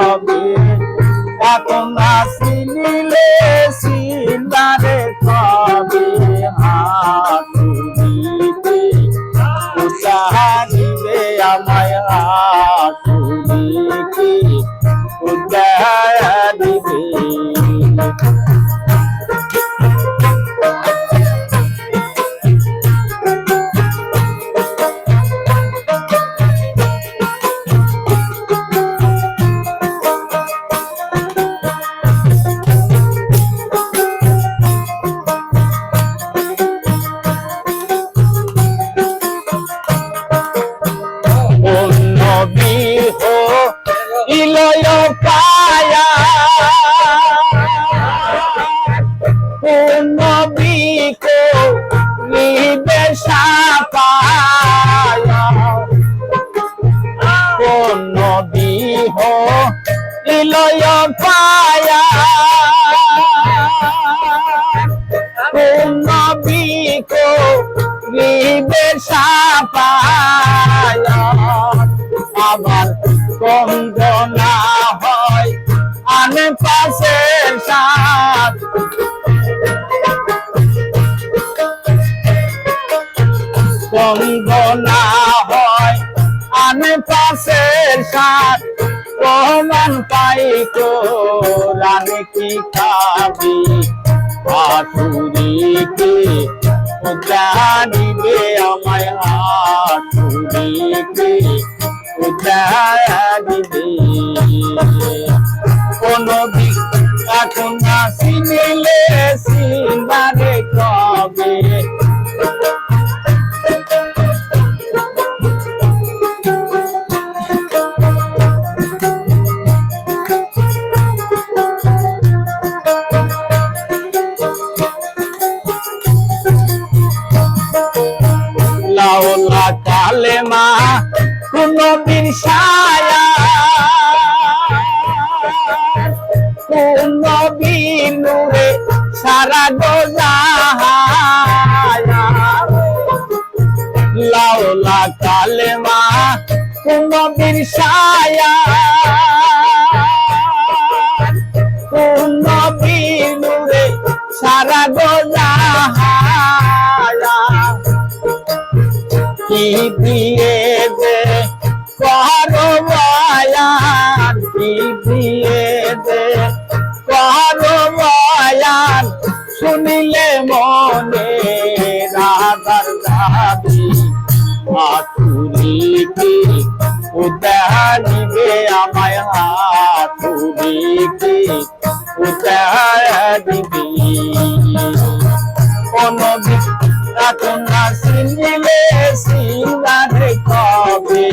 কবে এখন আসিলে সিনারে কবে হাতুড়িতে উদ্ধারিবে আমায় হাতুড়িতে উদ্ধারিবে আবার কন্দনা হয় আনে পাশের সাথ কন্দনা হয় আনে পাশের সাথ প্রমাণ পাই তো রানে কি খাবি হাতুড়িকে উদ্ধারিবে আমায় হাতুড়িকে উদ্ধারিবে কোনো দিক এখন আসিলে সিনারে কবে লাউলা কালেমা কোন বিরসায়া কোন বিনুরে সারা গোজাহায়া লাউলা কালেমা কোন বিরসায়া কোন বিনুরে সারা গোজাহায়া কি দিয়ে দে করো বয়ান কি দিয়ে দে করো বয়ান শুনিলে মনে রাধার দাবি হাতুড়িকে উদ্ধারিবে আমায় হাতুড়িকে উদ্ধারিবে কোনো দিক এখন আসিলে সিনারে কবে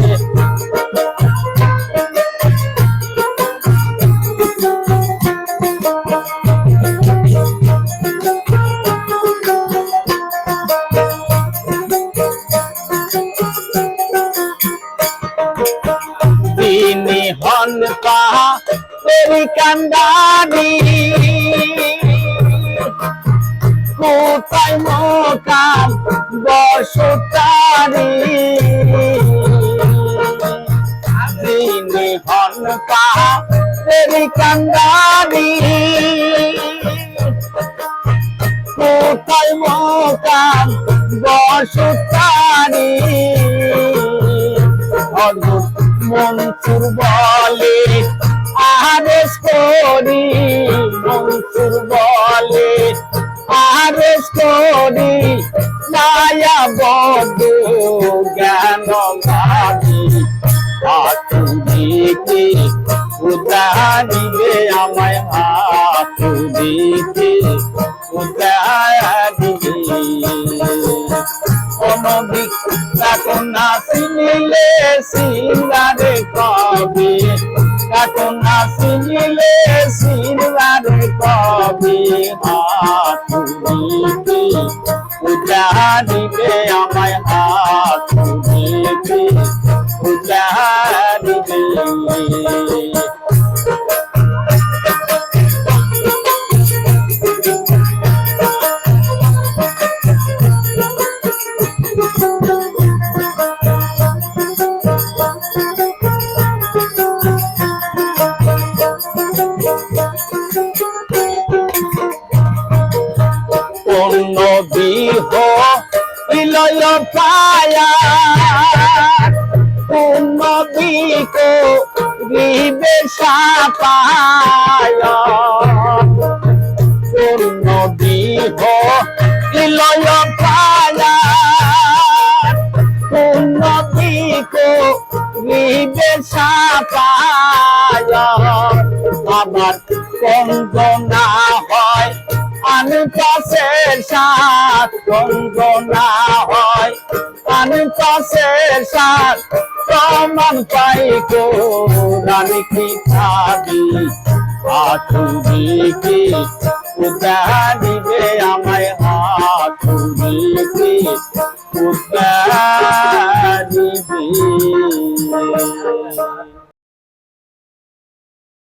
তিনি হন পাহাড়ি কান্দানি কোথায় মোকাম বসতারি তিনি হন পাহাড়ি কান্দানি কোথায় মোকাম বসতারি মনসুর বলে আদেশ করি মনসুর বলে আদেশ করি মায়া বদ জ্ঞান ভাবি হাতুড়িকে উদ্ধারিবে আমায় হাতুড়িকে উদ্ধারিবে কোনো দিক এখন আসিলে সিনারে কবে এখন আসিলে সিনারে কবে হাতুড়িকে উদ্ধারিবে আমায় হাতুড়িকে উদ্ধারিবে সাপায় পূর্ণ বিহ ইলয় পায়া পূর্ণ বিহ বিবে সাপায় আমার কন্দনা হয় আমি পাশের সাথ কন্দনা হয় আমি পাশের সাথ প্রমাণ পাই কোরআন কিতাবি হাতুড়ি কি উদা দিবে আমায় হাতুড়ি কি উদা দিবে